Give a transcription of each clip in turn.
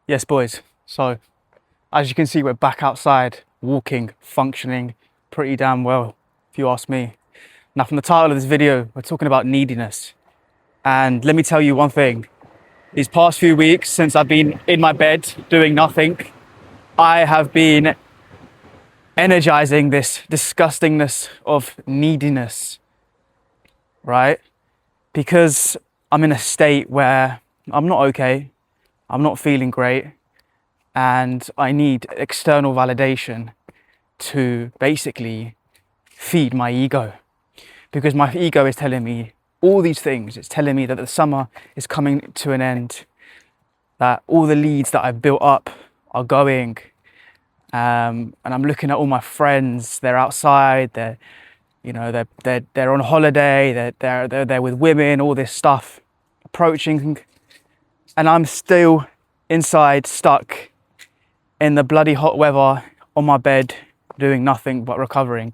Yes, boys. So, as you can see, we're back outside, walking, functioning pretty damn well, if you ask me. Now, from the title of this video, we're talking about neediness. And let me tell you one thing. These past few weeks, since I've been in my bed doing nothing, I have been energizing this disgustingness of neediness, right? Because I'm in a state where I'm not okay, I'm not feeling great, and I need external validation to basically feed my ego, because my ego is telling me all these things. It's telling me that the summer is coming to an end, that all the leads that I've built up are going, and I'm looking at all my friends. They're outside, they're on holiday, they're with women, all this stuff approaching, and I'm still inside, stuck in the bloody hot weather on my bed, doing nothing but recovering.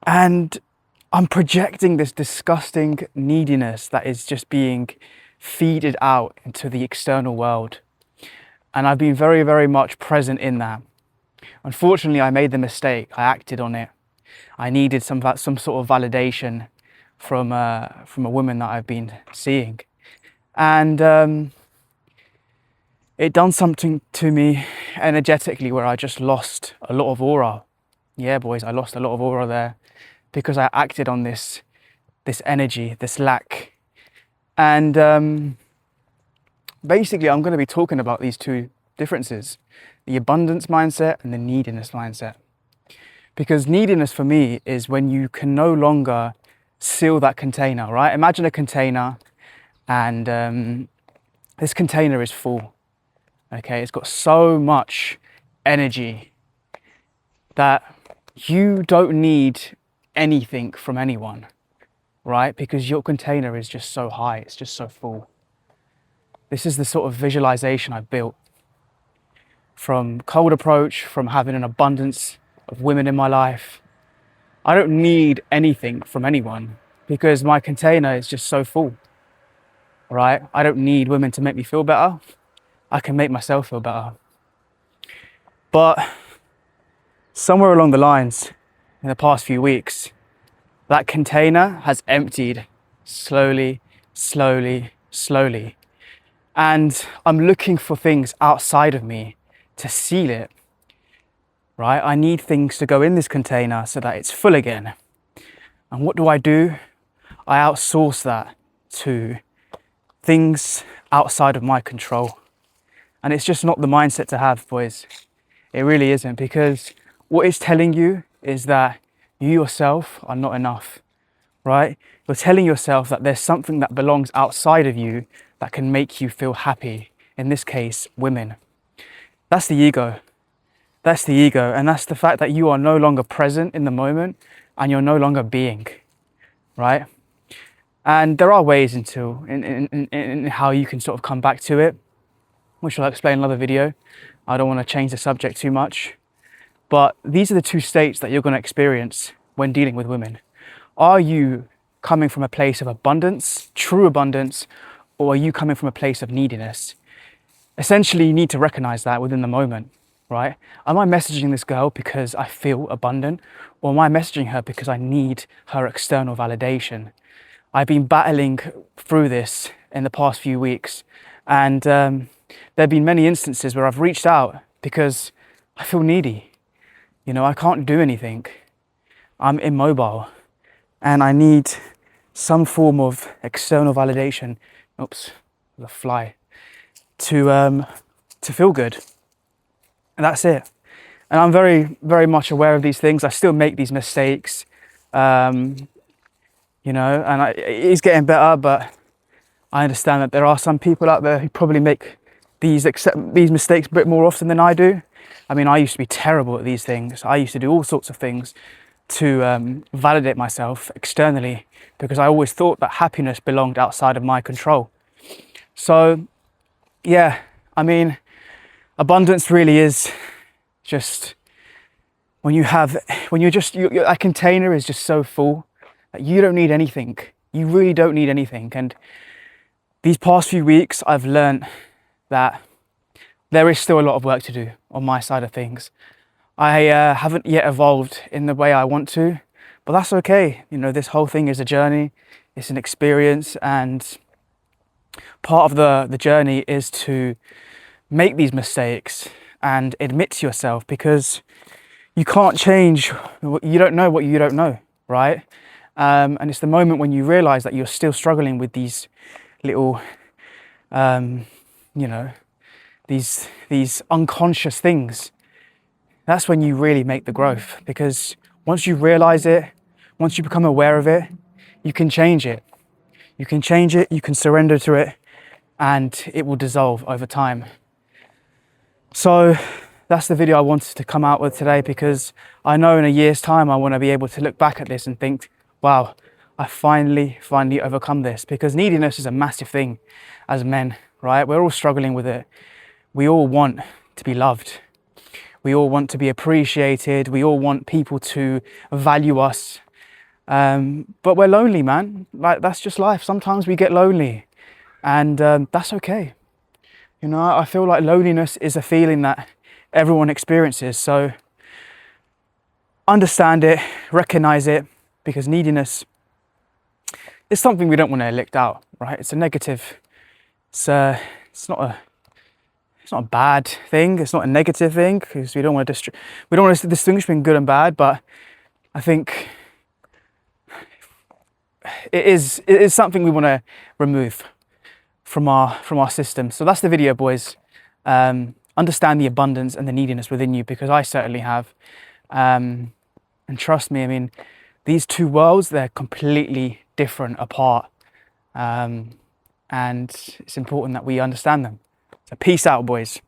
And I'm projecting this disgusting neediness that is just being feeded out into the external world. And I've been very, very much present in that. Unfortunately, I made the mistake. I acted on it. I needed some sort of validation from a woman that I've been seeing. And it done something to me energetically where I just lost a lot of aura. Yeah, boys, I lost a lot of aura there because I acted on this energy, this lack. And basically, I'm going to be talking about these two differences, the abundance mindset and the neediness mindset. Because neediness for me is when you can no longer seal that container, right? Imagine a container, and this container is full. Okay, it's got so much energy that you don't need anything from anyone, right? Because your container is just so high, it's just so full. This is the sort of visualization I built from cold approach, from having an abundance of women in my life. I don't need anything from anyone because my container is just so full, right? I don't need women to make me feel better. I can make myself feel better. But somewhere along the lines, in the past few weeks, that container has emptied slowly, slowly, slowly. And I'm looking for things outside of me to seal it, right? I need things to go in this container so that it's full again. And what do? I outsource that to things outside of my control. And it's just not the mindset to have, boys. It really isn't, because what it's telling you is that you yourself are not enough, right? You're telling yourself that there's something that belongs outside of you that can make you feel happy. In this case, women. That's the ego. That's the ego. And that's the fact that you are no longer present in the moment and you're no longer being, right? And there are ways in how you can sort of come back to it, which I'll explain in another video. I don't want to change the subject too much. But these are the two states that you're going to experience when dealing with women. Are you coming from a place of abundance, true abundance, or are you coming from a place of neediness? Essentially, you need to recognize that within the moment, right? Am I messaging this girl because I feel abundant, or am I messaging her because I need her external validation? I've been battling through this in the past few weeks, and there have been many instances where I've reached out because I feel needy. You know, I can't do anything. I'm immobile and I need some form of external validation. Oops, there's a fly. To feel good. And that's it. And I'm very, very much aware of these things. I still make these mistakes, and it is getting better, but I understand that there are some people out there who probably make these mistakes a bit more often than I do. I mean, I used to be terrible at these things. I used to do all sorts of things to validate myself externally because I always thought that happiness belonged outside of my control. So, yeah, I mean, abundance really is just when your container is just so full that you don't need anything. You really don't need anything. And these past few weeks, I've learned that there is still a lot of work to do on my side of things. I haven't yet evolved in the way I want to, but that's okay. You know, this whole thing is a journey, it's an experience, and part of the journey is to make these mistakes and admit to yourself, because you can't change, you don't know what you don't know, right? And it's the moment when you realize that you're still struggling with these little, you know, these unconscious things. That's when you really make the growth, because once you realize it, once you become aware of it, you can change it. You can change it, you can surrender to it, and it will dissolve over time. So that's the video I wanted to come out with today, because I know in a year's time I want to be able to look back at this and think, wow, I finally overcome this. Because neediness is a massive thing as men, right? We're all struggling with it. We all want to be loved. We all want to be appreciated. We all want people to value us. But we're lonely, man. Like, that's just life. Sometimes we get lonely, and that's okay. You know, I feel like loneliness is a feeling that everyone experiences. So understand it, recognize it, because neediness is something we don't want to elect out, right? It's a negative. It's not a bad thing. It's not a negative thing, because we don't want to distinguish between good and bad. But I think it is something we want to remove from our system. So that's the video, boys. Understand the abundance and the neediness within you, because I certainly have. And trust me, I mean, these two worlds, they're completely different apart. And it's important that we understand them. So peace out, boys.